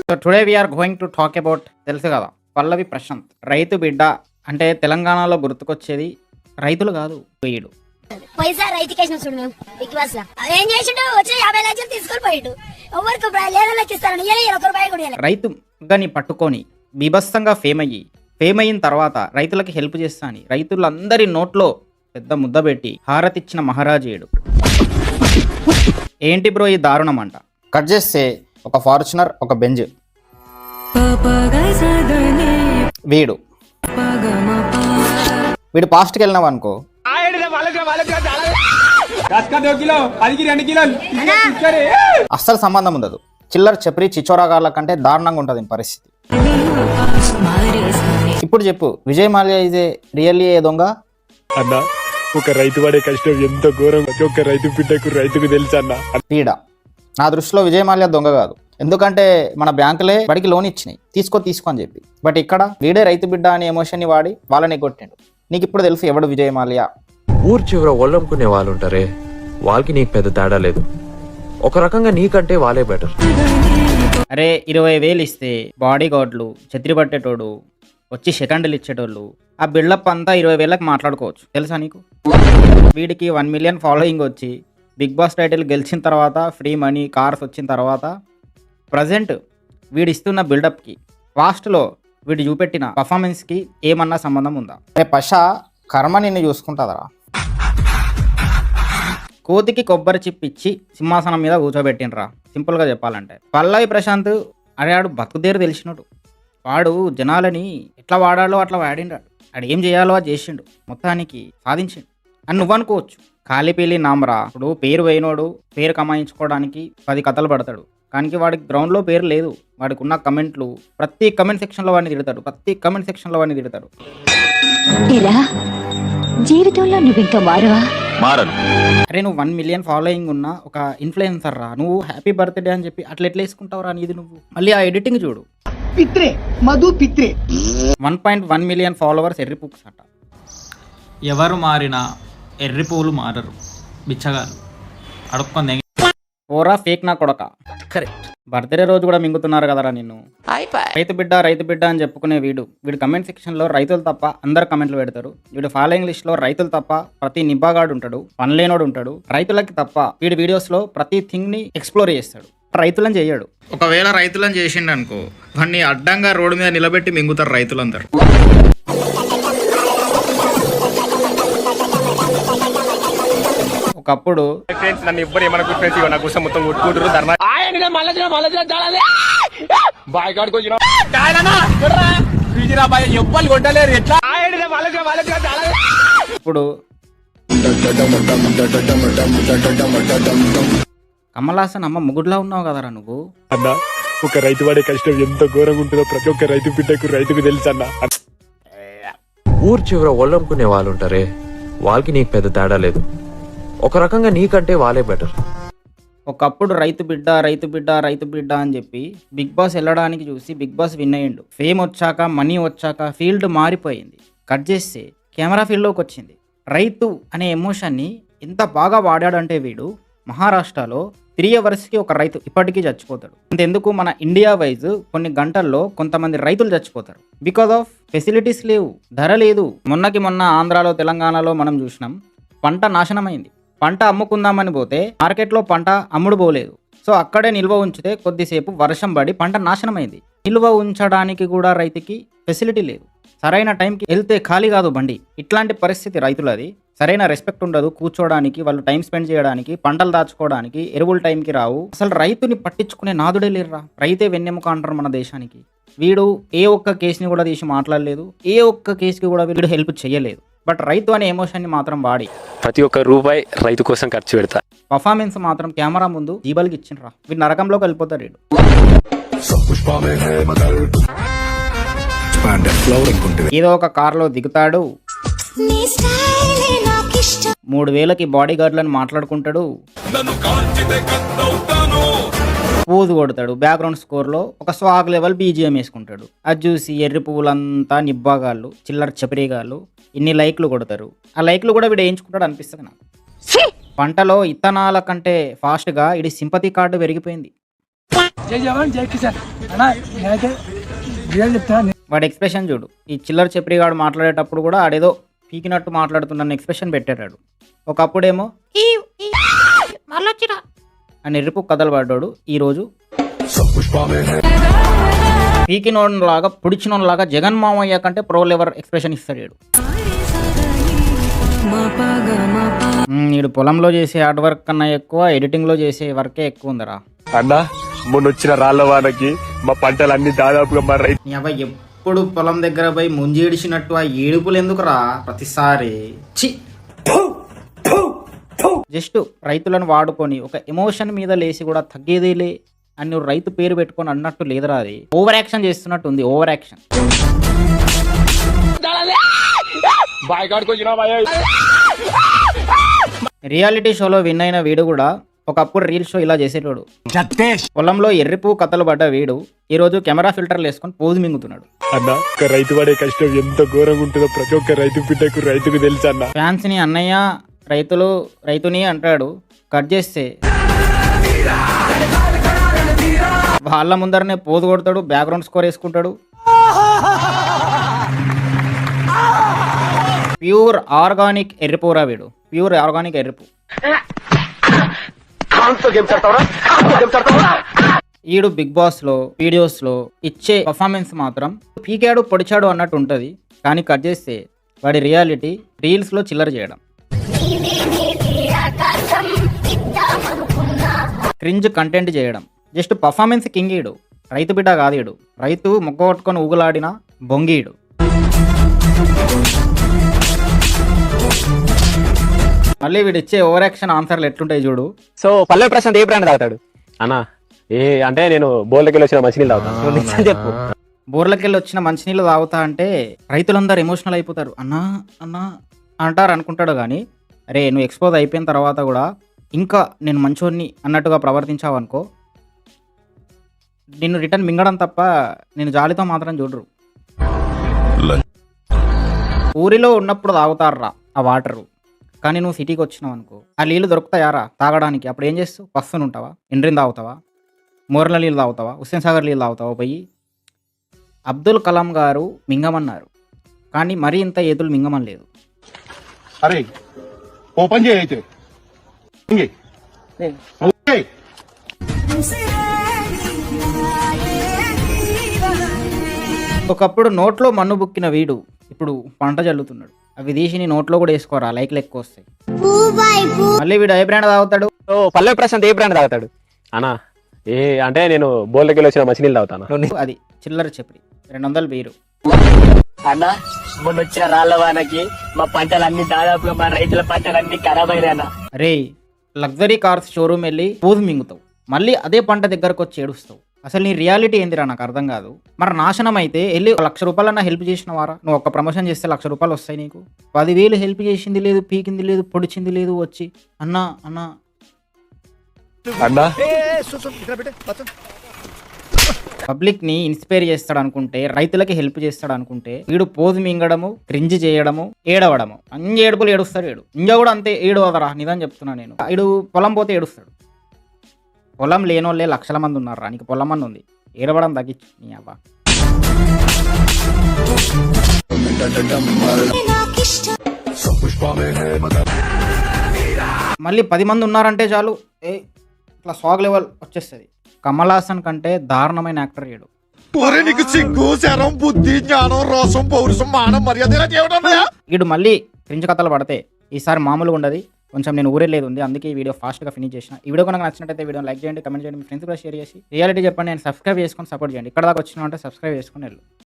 So today we're going to talk about తెలుసు కదా పల్లవి ప్రశాంత్ రైతు బిడ్డ అంటే తెలంగాణలో గుర్తుకొచ్చేది రైతులు కాదు వీడు. పైసా రైతుకేసిన చూడు మేము బిగ్ బాస్ లో ఏం చేసిండు వచ్చి 50 లక్షలు తీసుకొని పోయిండు. ఎవరికి లేదలకి ఇస్తారని ₹1 కూడా రైతుని పట్టుకొని బీభత్సంగా ఫేమ్ అయిన తర్వాత రైతులకి హెల్ప్ చేస్తా అని రైతులందరి నోట్లో పెద్ద ముద్ద పెట్టి హారతిచ్చిన మహారాజేయుడు. ఏంటి బ్రో ఈ దారుణం అంట. కట్ చేస్తే ఒక ఫార్చునర్ ఒక బెంజ్ వీడు పాస్ట్కి వెళ్ళినావు అనుకో అస్సలు సంబంధం ఉండదు. చిల్లర చెప్పి చిచ్చోరాగాళ్ళ కంటే దారుణంగా ఉంటుంది పరిస్థితి. ఇప్పుడు చెప్పు, విజయ్ మాల్యా ఇదే రియల్లీ ఏ దొంగ అన్న? ఒక రైతు పడే కష్టం ఎంత ఘోరం, ఒక రైతు బిడ్డకు రైతుకు తెలుసు అన్న. పీడ నా దృష్టిలో విజయ్ మాల్యా దొంగ కాదు. ఎందుకంటే మన బ్యాంకులే బడికి లోన్ ఇచ్చినాయి తీసుకో అని చెప్పి. బట్ ఇక్కడ వీడే రైతు బిడ్డ అనే ఎమోషన్ని వాడి వాళ్ళని కొట్టిండు. నీకు ఇప్పుడు తెలుసు ఎవడు విజయ్ మాల్యా. ఊరు చివర ఒళ్ళమ్ముకునే వాళ్ళు ఉంటారే, వాళ్ళకి నీకు పెద్ద తేడా లేదు. ఒక రకంగా నీకంటే వాళ్ళే బెటర్. అరే 20,000 ఇస్తే బాడీ గార్డులు ఛత్రి పట్టేటోడు వచ్చి సెకండ్లు ఇచ్చేటోళ్ళు ఆ బిల్డప్ అంతా 20,000కి మాట్లాడుకోవచ్చు తెలుసా నీకు. వీడికి 1 మిలియన్ ఫాలోయింగ్ వచ్చి బిగ్ బాస్ టైటిల్ గెలిచిన తర్వాత ఫ్రీ మనీ కార్స్ వచ్చిన తర్వాత ప్రజెంట్ వీడు ఇస్తున్న బిల్డప్కి లాస్ట్లో వీడు చూపెట్టిన పర్ఫార్మెన్స్కి ఏమన్నా సంబంధం ఉందా? అరే పషా కర్మ నిన్ను చూసుకుంటుందరా. కోతికి కొబ్బరి చిప్పిచ్చి సింహాసనం మీద కూర్చోబెట్టినరా సింపుల్గా చెప్పాలంటే. పల్లవి ప్రశాంత్ ఆడు బతుకుదేరు తెలిసినట్టు. వాడు జనాలని ఎట్లా వాడాలో అట్లా వాడిండాడు. ఆడు ఏం చేయాలో అది చేసిండు, మొత్తానికి సాధించిండు అని నువ్వు అనుకోవచ్చు. కాలిపీలి నామరా. ఇప్పుడు పేరు పోయినోడు పేరు కమాయించుకోవడానికి 10 కథలు పడతాడు. కానీ వాడికి గ్రౌండ్లో పేరు లేదు. వాడికి ఉన్న కమెంట్లు ప్రతి కమెంట్ సెక్షన్లో వాడిని తిడతాడు. జీవితంలో నువ్వు ఇంకా మారను. అరే నువ్వు 1 మిలియన్ ఫాలోయింగ్ ఉన్న ఒక ఇన్ఫ్లుయెన్సర్ రా, నువ్వు హ్యాపీ బర్త్డే అని చెప్పి అట్లా ఎట్లా వేసుకుంటావు రా నీది నువ్వు. మళ్ళీ ఆ ఎడిటింగ్ చూడు, 1.1 మిలియన్ ఫాలోవర్స్ ఎర్రిపూక్స్ అట. ఎవరు మారినా ఎర్రి పువ్వులు మారరు, బిచ్చగారు అడుక్కుంది. ఓరా ఫేక్ నా కొడక. కరెక్ట్. బర్త్డే రోజు కూడా మింగుతున్నారు కదరా నిన్ను. రైతు బిడ్డ అని చెప్పుకునే వీడు కమెంట్ సెక్షన్లో రైతులు తప్ప అందరు కమెంట్లు పెడతారు. వీడు ఫాలోయింగ్ లిస్ట్లో రైతులు తప్ప ప్రతి నిబ్బాగాడు ఉంటాడు, పనిలేనోడు ఉంటాడు. రైతులకి తప్ప వీడి వీడియోస్లో ప్రతి థింగ్ని ఎక్స్ప్లోర్ చేస్తాడు, రైతులను చేయడు. ఒకవేళ రైతులను చేసిండు అనుకో, వాడిని అడ్డంగా రోడ్డు మీద నిలబెట్టి మింగుతారు రైతులందరూ. ఒకప్పుడు నన్ను ఎవ్వరు ఏమనుకుంటు ఫ్రెండ్స్ నా కోసం మొత్తం కొట్టుకుంటారు. ఇప్పుడు కమల్ హాసన్ అమ్మ ముగుడులా ఉన్నావు కదరా నువ్వు. అన్న ఒక రైతు పడే కష్టం ఎంత ఘోరంగా ఉంటుందో ప్రతి ఒక్క రైతు బిడ్డకు రైతుకు తెలుసు అన్న. ఊరు చివర ఒళ్ళమ్ముకునే వాళ్ళు ఉంటారే, వాళ్ళకి నీకు పెద్ద తేడా లేదు. ఒక రకంగా నీకంటే వాళ్ళే బెటర్. ఒకప్పుడు రైతు బిడ్డ అని చెప్పి బిగ్ బాస్ వెళ్ళడానికి చూసి బిగ్ బాస్ విన్ అయ్యిండు. ఫేమ్ వచ్చాక మనీ వచ్చాక ఫీల్డ్ మారిపోయింది. కట్ చేస్తే కెమెరా ఫీల్డ్లోకి వచ్చింది. రైతు అనే ఎమోషన్ని ఎంత బాగా వాడాడంటే వీడు మహారాష్ట్రలో 3 అవర్స్కి ఒక రైతు ఇప్పటికీ చచ్చిపోతాడు. అంతెందుకు మన ఇండియా వైజ్ కొన్ని గంటల్లో కొంతమంది రైతులు చచ్చిపోతారు. బికాజ్ ఆఫ్ ఫెసిలిటీస్ లేవు, ధర లేదు. మొన్న ఆంధ్రాలో తెలంగాణలో మనం చూసినాం, పంట నాశనమైంది. పంట అమ్ముకుందామని పోతే మార్కెట్లో పంట అమ్ముడు పోలేదు. సో అక్కడే నిల్వ ఉంచితే కొద్దిసేపు వర్షం పడి పంట నాశనమైంది. నిల్వ ఉంచడానికి కూడా రైతుకి ఫెసిలిటీ లేదు. సరైన టైంకి వెళ్తే ఖాళీ కాదు బండి. ఇట్లాంటి పరిస్థితి రైతులది. సరైన రెస్పెక్ట్ ఉండదు కూర్చోడానికి, వాళ్ళు టైం స్పెండ్ చేయడానికి, పంటలు దాచుకోవడానికి, ఎరువుల టైంకి రావు. అసలు రైతుని పట్టించుకునే నాదుడే లేరురా. రైతే వెన్నెముక అంటారు మన దేశానికి. వీడు ఏ ఒక్క కేసుని కూడా తీసి మాట్లాడలేదు, ఏ ఒక్క కేసుకి కూడా వీడు హెల్ప్ చేయలేదు. బట్ రైతు అనే ఎమోషన్ని మాత్రం వాడి ప్రతి ఒక్క రూపాయి రైతు కోసం ఖర్చు పెడతా. పర్ఫార్మెన్స్ మాత్రం కెమెరా ముందు జీబల్కి ఇచ్చిండ్రా. వీడు నరకంలోకి వెళ్ళిపోతాడు. వీడు ఏదో ఒక కార్లో దిగుతాడు, 3,000కి బాడీ గార్డులను మాట్లాడుకుంటాడు, పోజు కొడతాడు, బ్యాక్గ్రౌండ్ స్కోర్లో ఒక స్వాగ్ లెవెల్ బీజిఎం వేసుకుంటాడు. అది చూసి ఎర్రి పువ్వులంతా నిబ్బాగాళ్ళు చిల్లర చపరీగాళ్ళు ఇన్ని లైక్లు కొడతారు. ఆ లైక్లు కూడా వీడు వేయించుకుంటాడు అనిపిస్తుంది నాకు. పంటలో ఇత్తనాల కంటే ఫాస్ట్గా ఇది సింపతి కార్డు పెరిగిపోయింది. జై జవాన్ జై కిసాన్ అన్నా నేనైతే రియల్ చెప్తాను. వాడి ఎక్స్ప్రెషన్ చూడు. ఈ చిల్లర చెప్రిగాడు మాట్లాడేటప్పుడు కూడా ఆడేదో పీకినట్టు మాట్లాడుతున్న ఎక్స్ప్రెషన్ పెట్టాడు. ఒకప్పుడేమో మళ్ళొచ్చిరా అని ఎరుపు కథలు పడ్డాడు. ఈరోజు పీకినోలాగా పుడిచినోలాగా జగన్ మామయ్య కంటే ప్రో లెవర్ ఎక్స్ప్రెషన్ ఇస్తాడు. వీడు పొలంలో చేసే హార్డ్ వర్క్ కన్నా ఎక్కువ ఎడిటింగ్లో చేసే వర్కే ఎక్కువ ఉందరా. అన్నా మొన్న వచ్చిన రాళ్ల వానకి మా పంటలన్నీ దాదాపుగా మా రైతు నీ అబ్బాయి ఎప్పుడు పొలం దగ్గర పోయి ముంజేడిచినట్టు ఆ ఏడుపులు ఎందుకురా ప్రతిసారి. చి జస్ట్ రైతులను వాడుకొని ఒక ఎమోషన్ మీద లేసి కూడా తగ్గేదేలే అని నువ్వు రైతు పేరు పెట్టుకొని అన్నట్టు లేదురా. అది ఓవర్ యాక్షన్ చేస్తున్నట్టు ఉంది. Over action. రియాలిటీ షోలో విన్ అయిన వీడు కూడా ఒకప్పుడు రీల్ షో ఇలా చేసేటోడు. పొలంలో ఎర్రిపు కథలు పడ్డ వీడు ఈరోజు కెమెరా ఫిల్టర్లు వేసుకొని పోజు మింగుతున్నాడు. అన్న ఒక రైతు పడే కష్టం ఎంత ఘోరంగా ఉంటుందో ప్రతి ఒక్క రైతు బిడ్డకు రైతుకు తెలుసు అన్న. ఫ్యాన్స్ ని అన్నయ్య రైతుని అంటాడు. కట్ చేస్తే వాళ్ళ ముందరనే పోజు కొడతాడు, బ్యాక్గ్రౌండ్ స్కోర్ వేసుకుంటాడు. ప్యూర్ ఆర్గానిక్ ఎర్రిపోరా వీడు. ప్యూర్ ఆర్గానిక్ ఎర్రిపు. ఈడు బిగ్ బాస్ లో వీడియోస్ లో ఇచ్చే పర్ఫార్మెన్స్ మాత్రం పీకాడు పొడిచాడు అన్నట్టు ఉంటది. కానీ కట్ చేస్తే వాడి రియాలిటీ రీల్స్ లో చిల్లర చేయడం, క్రింజ్ కంటెంట్ చేయడం. జస్ట్ పర్ఫార్మెన్స్ కింగ్ ఈడు. రైతు బిడ్డ కాదు ఈడు. రైతు మొక్క కొట్టుకొని ఊగులాడిన బొంగీడు. మళ్ళీ వీడు ఇచ్చే ఓవర్ యాక్షన్ ఆన్సర్లు ఎట్లుంటాయి చూడు. సో పల్లె ప్రశాంత్ ఏ బ్రాండ్ తాగుతాడు అన్నా? అంటే నేను బోర్లకి వచ్చిన మంచినీళ్ళు తాగుతాను. చెప్పు. బోర్లకెళ్ళి వచ్చిన మంచినీళ్ళు తాగుతా అంటే రైతులందరూ ఎమోషనల్ అయిపోతారు. అన్నా అన్నా అంటారు అనుకుంటాడు. కానీ అరే నువ్వు ఎక్స్పోజ్ అయిపోయిన తర్వాత కూడా ఇంకా నేను మంచోడిని అన్నట్టుగా ప్రవర్తించావు అనుకో, నిన్ను రిటర్న్ మింగడం తప్ప నేను జాలితో మాత్రం చూడరు. ఊరిలో ఉన్నప్పుడు తాగుతారా ఆ వాటరు, కానీ నువ్వు సిటీకి వచ్చినావు అనుకో ఆ నీళ్ళు దొరుకుతాయారా తాగడానికి? అప్పుడు ఏం చేస్తావు? పస్తుని ఉంటావా? ఎండ్రిని తాగుతావా? మోర్ల నీళ్ళు తాగుతావా? హుస్సేన్ సాగర్ నీళ్ళు తాగుతావా? పోయి అబ్దుల్ కలాం గారు మింగమన్నారు, కానీ మరీ ఇంత ఏతులు మింగమని లేదు. అరే ఓపెన్ చేయైతే ఒకప్పుడు నోట్లో మన్ను బుక్కిన వీడు ఇప్పుడు పంట జల్లుతున్నాడు. అవి తీసి నీ నోట్లో కూడా వేసుకోరా, లైక్లు ఎక్కువ వస్తాయి. మళ్ళీ వీడు ఏ బ్రాండ్ తాగుతాడు? సో పల్లె ప్రశాంత్ ఏ బ్రాండ్ తాగుతాడు అన్నా? అంటే నేను బోర్లకి వచ్చిన మంచినీళ్ళు తాగుతాను. అది చిల్లర చెప్పి 200 బీరు. అన్నా మొన్న వచ్చిన రాళ్ల వానకి మా పంటలన్నీ దాదాపుగా మా రైతుల పంటలన్నీ ఖరాబ్ అయినా. రే లగ్జరీ కార్స్ షోరూమ్ వెళ్ళి పూజు మింగుతావు, మళ్ళీ అదే పంట దగ్గరకు వచ్చి ఏడుస్తావు. అసలు నీ రియాలిటీ ఏందిరా నాకు అర్థం కాదు. మరి నాశనం అయితే వెళ్ళి 1,00,000 రూపాయలన్నా హెల్ప్ చేసిన వారా? నువ్వు ఒక్క ప్రమోషన్ చేస్తే 1,00,000 రూపాయలు వస్తాయి నీకు. 10,000 హెల్ప్ చేసింది లేదు, పీకింది లేదు, పొడిచింది లేదు. వచ్చి అన్నా అన్నా అన్నా పబ్లిక్ ని ఇన్స్పైర్ చేస్తాడు అనుకుంటే, రైతులకి హెల్ప్ చేస్తాడు అనుకుంటే, వీడు పోజు మింగడము, క్రింజ్ చేయడము, ఏడవడము, అన్ని ఏడుపులు ఏడుస్తాడు. వీడు ఇంజా కూడా అంతే ఏడవదరా, నిజం చెప్తున్నా నేను. వీడు పొలం పోతే ఏడుస్తాడు. పొలం లేనోళ్ళే లక్షల మంది ఉన్నారా, నీకు పొలం మంది ఉంది. ఏడవడం తగ్గించు నీ అవ్వ. మళ్ళీ 10 మంది ఉన్నారంటే చాలు ఇట్లా స్వాగ్ లెవెల్ వచ్చేస్తుంది. కమల్ హాసన్ కంటే దారుణమైన యాక్టర్ వీడు. వీడు మళ్ళీ క్రింజ్ కథలు పడితే ఈసారి మామూలుగా ఉండదు. కొంచెం నేను ఊరేలేదు ఉంది, అందుకే ఈ వీడియో ఫాస్ట్గా ఫినిష్ చేసిన. ఈ వీడియో కనుక నచ్చినట్టయితే వీడియో లైక్ చేయండి, కమెంట్ చేయండి, మీ ఫ్రెండ్స్ కూడా షేర్ చేసి రియాలిటీ చెప్పండి, నేను సబ్స్క్రైబ్ చేసుకొని సపోర్ట్ చేయండి. ఇక్కడ దాకా వచ్చినా అంటే సబ్స్క్రైబ్ చేసుకుని వెళ్ళు.